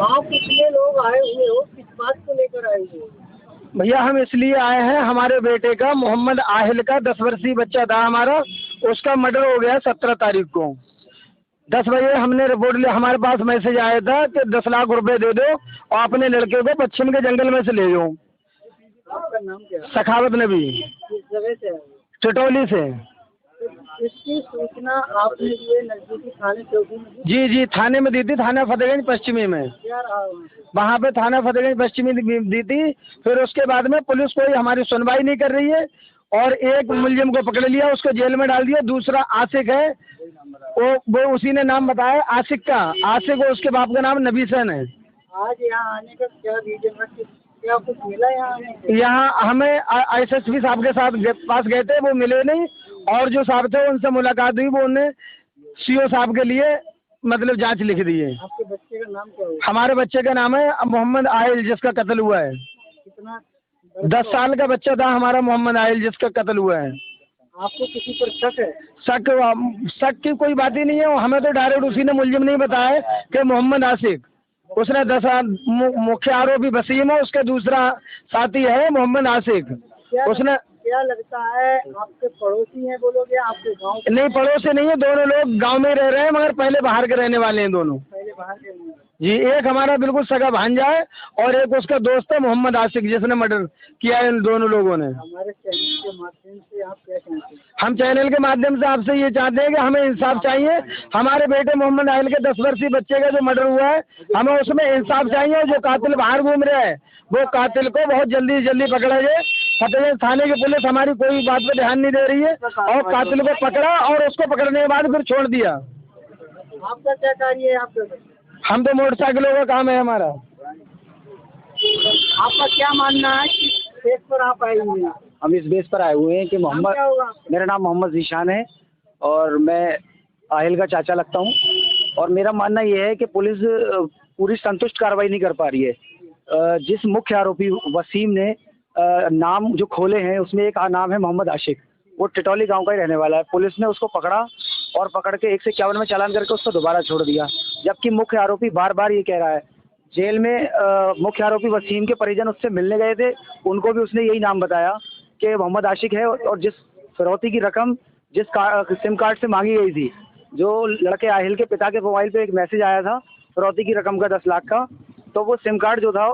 आप कितने लोग आए हुए हो, किस बात को लेकर आए हुए हो? भैया हम इसलिए आए हैं, हमारे बेटे का मोहम्मद आहिल का 10 वर्षीय बच्चा था हमारा, उसका मर्डर हो गया 17 तारीख को 10 बजे। हमने रिपोर्ट लिया, हमारे पास मैसेज आया था कि 10 लाख रुपए दे दो और अपने लड़के को पश्चिम के जंगल में से ले जाओ। आपका नाम क्या है? सखावत नबी, किस जगह से आए? चटोली से। इसकी सूचना आपने ये नजदीकी थाने चौकी में दी? जी थाने में दी थी, थाना फतेहगंज पश्चिमी में। क्या रहा वहाँ पे थाना फतेहगंज पश्चिमी दी थी। फिर उसके बाद में पुलिस कोई हमारी सुनवाई नहीं कर रही है और एक मुलजिम को पकड़ लिया, उसको जेल में डाल दिया। दूसरा आशिक है, वो उसी ने नाम बताया आशिक का। आशिक और उसके बाप का नाम नबीसन है। आज यहाँ आने का क्या रीजन है? क्या कुछ मिला यहाँ हमें एसएसपी साहब के पास गए थे, वो मिले नहीं। और जो साहब थे उनसे मुलाकात हुई, वो उन्हें सीओ साहब के लिए मतलब जांच लिख दी है। आपके बच्चे का नाम क्या है? हमारे बच्चे का नाम है मोहम्मद आहिल, जिसका कत्ल हुआ है। कितना? 10 साल का बच्चा था हमारा मोहम्मद आहिल, जिसका कत्ल हुआ है। आपको किसी पर शक है? शक की कोई बात ही नहीं है। हमें तो डायरेक्ट उसी ने मुलजिम नहीं बताया कि मोहम्मद आशिक, उसने 10 मुख्य आरोपी वसीम है, उसका दूसरा साथी है मोहम्मद आशिक। उसने क्या लगता है आपके पड़ोसी हैं बोलोगे? आपके गांव? नहीं, पड़ोसी नहीं है, दोनों लोग गांव में रह रहे हैं, मगर पहले बाहर के रहने वाले हैं दोनों। पहले बाहर के रहने वाले? जी, एक हमारा बिल्कुल सगा भांजा है और एक उसका दोस्त है मोहम्मद आशिक, जिसने मर्डर किया है इन दोनों लोगों ने। हमारे चैनल के माध्यम से आप क्या चाहते हैं? हम चैनल के माध्यम से आपसे ये चाहते हैं कि हमें इंसाफ चाहिए। हमारे बेटे मोहम्मद आहिल के 10 वर्षीय बच्चे का जो मर्डर हुआ है, हमें उसमें इंसाफ चाहिए। जो कातिल बाहर घूम रहा है, वो कातिल को बहुत जल्दी पकड़ा जाए। फतेहगंज थाने की पुलिस हमारी कोई बात पे ध्यान नहीं दे रही है और कातिल को पकड़ा और उसको पकड़ने के बाद फिर छोड़ दिया। आपका क्या कार्य है? हम तो मोटरसाइकिलों का काम है हमारा। आपका क्या मानना है कि बेस पर आप आए हुए हैं? हम इस बेस पर आए हुए हैं कि मेरा नाम मोहम्मद जीशान है और मैं आहिल का चाचा लगता हूँ। और मेरा मानना ये है कि पुलिस पूरी संतुष्ट कार्रवाई नहीं कर पा रही है। जिस मुख्य आरोपी वसीम ने नाम जो खोले हैं, उसमें एक नाम है मोहम्मद आशिक, वो टिटौली गांव का ही रहने वाला है। पुलिस ने उसको पकड़ा और पकड़ के 151 में चालान करके उसको दोबारा छोड़ दिया, जबकि मुख्य आरोपी बार बार ये कह रहा है। जेल में मुख्य आरोपी वसीम के परिजन उससे मिलने गए थे, उनको भी उसने यही नाम बताया कि मोहम्मद आशिक है। और जिस फिरौती की रकम जिस सिम कार्ड से मांगी गई थी, जो लड़के आहिल के पिता के मोबाइल पे एक मैसेज आया था फिरौती की रकम का 10 लाख का, तो वो सिम कार्ड जो था,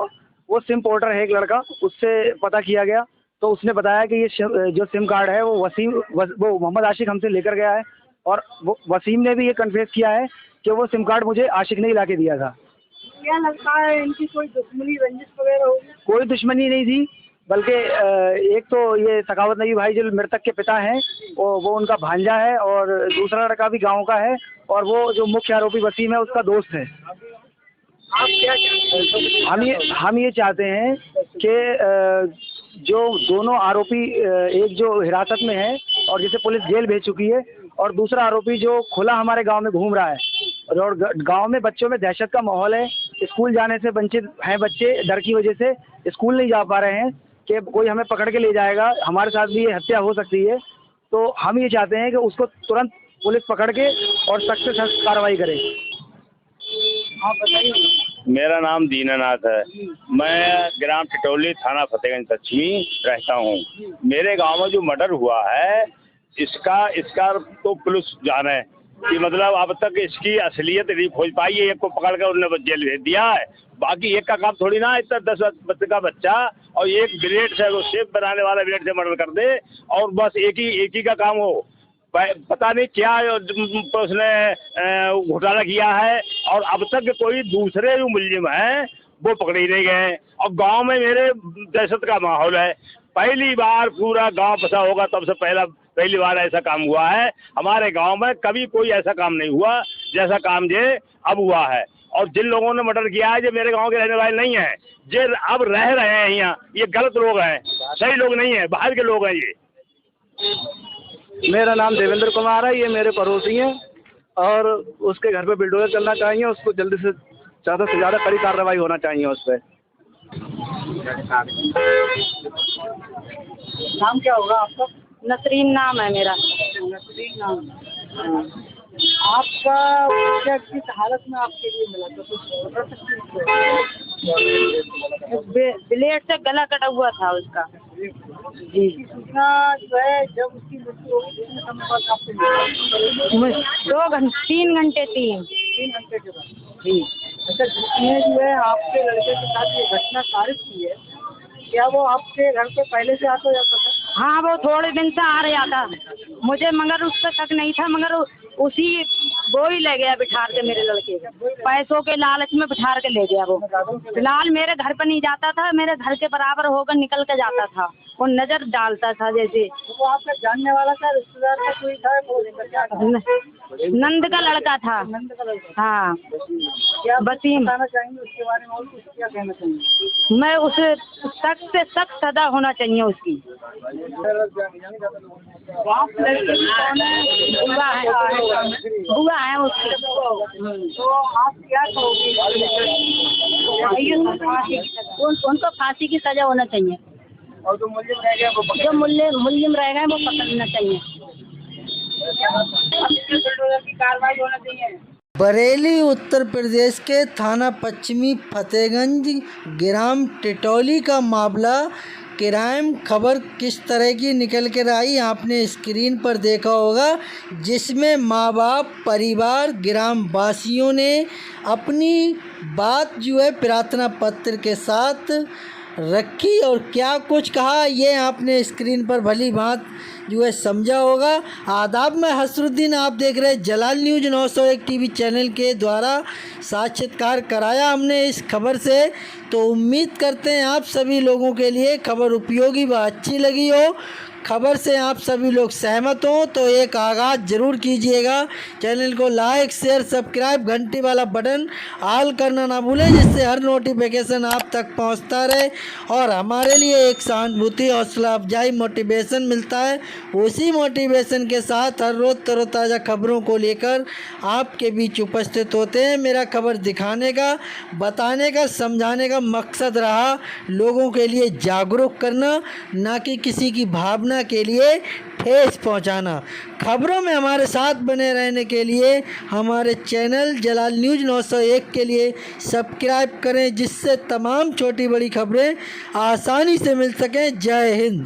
वो सिम पोर्टर है एक लड़का, उससे पता किया गया तो उसने बताया कि ये जो सिम कार्ड है वो वो मोहम्मद आशिक हमसे लेकर गया है। और वो वसीम ने भी ये कन्फेस किया है कि वो सिम कार्ड मुझे आशिक ने ही ला के दिया था। क्या लगता है इनकी कोई दुश्मनी रंजिश वगैरह होगी? कोई दुश्मनी नहीं थी, बल्कि एक तो ये सखावत नबी भाई जो मृतक के पिता हैं, वो उनका भांजा है और दूसरा लड़का भी गाँव का है और वो जो मुख्य आरोपी वसीम है उसका दोस्त है। आप क्या चाहते हैं? हम ये चाहते हैं कि जो दोनों आरोपी, एक जो हिरासत में है और जिसे पुलिस जेल भेज चुकी है, और दूसरा आरोपी जो खुला हमारे गांव में घूम रहा है और गांव में बच्चों में दहशत का माहौल है। स्कूल जाने से वंचित हैं बच्चे, डर की वजह से स्कूल नहीं जा पा रहे हैं कि कोई हमें पकड़ के ले जाएगा, हमारे साथ भी ये हत्या हो सकती है। तो हम ये चाहते हैं कि उसको तुरंत पुलिस पकड़ के और सख्त से सख्त कार्रवाई करे। आप बताइए। मेरा नाम दीनानाथ है, मैं ग्राम टिटौली थाना फतेहगंज पश्चिमी रहता हूँ। मेरे गांव में जो मर्डर हुआ है, इसका तो पुलिस जाने कि मतलब अब तक इसकी असलियत नहीं खोज पाई है। एक को पकड़ कर उन्होंने जेल भेज दिया है, बाकी एक का काम थोड़ी ना इतना 10 बच्चे का बच्चा और एक ब्लेड से, वो शेप बनाने वाला ब्लेड से मर्डर कर दे और बस एक ही का काम हो। पता नहीं क्या उसने घोटाला किया है और अब तक कोई दूसरे जो मुलजिम हैं वो पकड़े ही नहीं गए। और गांव में मेरे दहशत का माहौल है। पहली बार पूरा गांव बसा होगा तब से पहली बार ऐसा काम हुआ है। हमारे गांव में कभी कोई ऐसा काम नहीं हुआ जैसा काम ये अब हुआ है। और जिन लोगों ने मर्डर किया है, जो मेरे गांव के रहने वाले नहीं हैं, जो अब रह रहे हैं यहाँ, ये गलत लोग हैं, सही लोग नहीं है, बाहर के लोग हैं ये। मेरा नाम देवेंद्र कुमार है, ये मेरे पड़ोसी हैं और उसके घर पे बुलडोजर चलना चाहिए, उसको जल्दी से ज़्यादा कड़ी कार्रवाई होना चाहिए उस पर। नाम क्या होगा आपका? नसरीन नाम है मेरा। नसरीन नाम। आपका बच्चा किस हालत में आपके लिए मिला तो कुछ बता सकते हैं? ब्लेड से गला कटा हुआ था उसका। जी, सूचना जो है जब उसकी मृत्यु होगी कितने समय बाद आपको मिला? 3 घंटे 3 घंटे के बाद। जी, अच्छा जिसने जो है आपके लड़के के साथ ये घटना कारित की है, क्या वो आपके घर पे पहले से आता जाता था? हाँ, वो थोड़े दिन से आ रहा था मुझे, मगर उसका शक नहीं था, मगर उसी वो ही ले गया बिठार के मेरे लड़के को, पैसों के लालच में बिठार के ले गया वो। फिलहाल मेरे घर पर नहीं जाता था, मेरे घर के बराबर होकर निकल के जाता था, वो नजर डालता था जैसे। वो आपका जानने वाला था, रिश्तेदार का कोई था? नंद का लड़का था। नंद का लड़का। हाँ, क्या वसीम। बताना चाहेंगे उसके बारे में और कुछ क्या कहना चाहेंगे? मैं उसे सख्त से सख्त सजा होना चाहिए उसकी। आप लड़के की कौन है? बुआ है उसकी। तो आप क्या कहोगे? उनको फांसी की सजा होना चाहिए, और जो मुलजिम रह गया वो जो मुल्जिम रह गए वो पकड़ना चाहिए। की कार्रवाई होना चाहिए। बरेली उत्तर प्रदेश के थाना पश्चिमी फतेहगंज ग्राम टिटौली का मामला क्राइम खबर किस तरह की निकल कर आई आपने स्क्रीन पर देखा होगा, जिसमें माँ बाप, परिवार, ग्राम वासियों ने अपनी बात जो है प्रार्थना पत्र के साथ रखी और क्या कुछ कहा ये आपने स्क्रीन पर भली बात जो है समझा होगा। आदाब, मैं हसरुद्दीन, आप देख रहे हैं जलाल न्यूज़ 901 टीवी चैनल के द्वारा साक्षात्कार कराया हमने इस खबर से, तो उम्मीद करते हैं आप सभी लोगों के लिए खबर उपयोगी व अच्छी लगी हो। खबर से आप सभी लोग सहमत हों तो एक आगाज़ ज़रूर कीजिएगा। चैनल को लाइक, शेयर, सब्सक्राइब, घंटी वाला बटन ऑल करना ना भूलें, जिससे हर नोटिफिकेशन आप तक पहुंचता रहे और हमारे लिए एक सहानुभूति, हौसला अफजाई, मोटिवेशन मिलता है। उसी मोटिवेशन के साथ हर रोज़ तरोताज़ा खबरों को लेकर आपके बीच उपस्थित होते हैं। मेरा खबर दिखाने का, बताने का, समझाने का मकसद रहा लोगों के लिए जागरूक करना, ना कि किसी की भावना के लिए ठेस पहुंचाना। खबरों में हमारे साथ बने रहने के लिए हमारे चैनल जलाल न्यूज़ 901 के लिए सब्सक्राइब करें, जिससे तमाम छोटी बड़ी खबरें आसानी से मिल सकें। जय हिंद।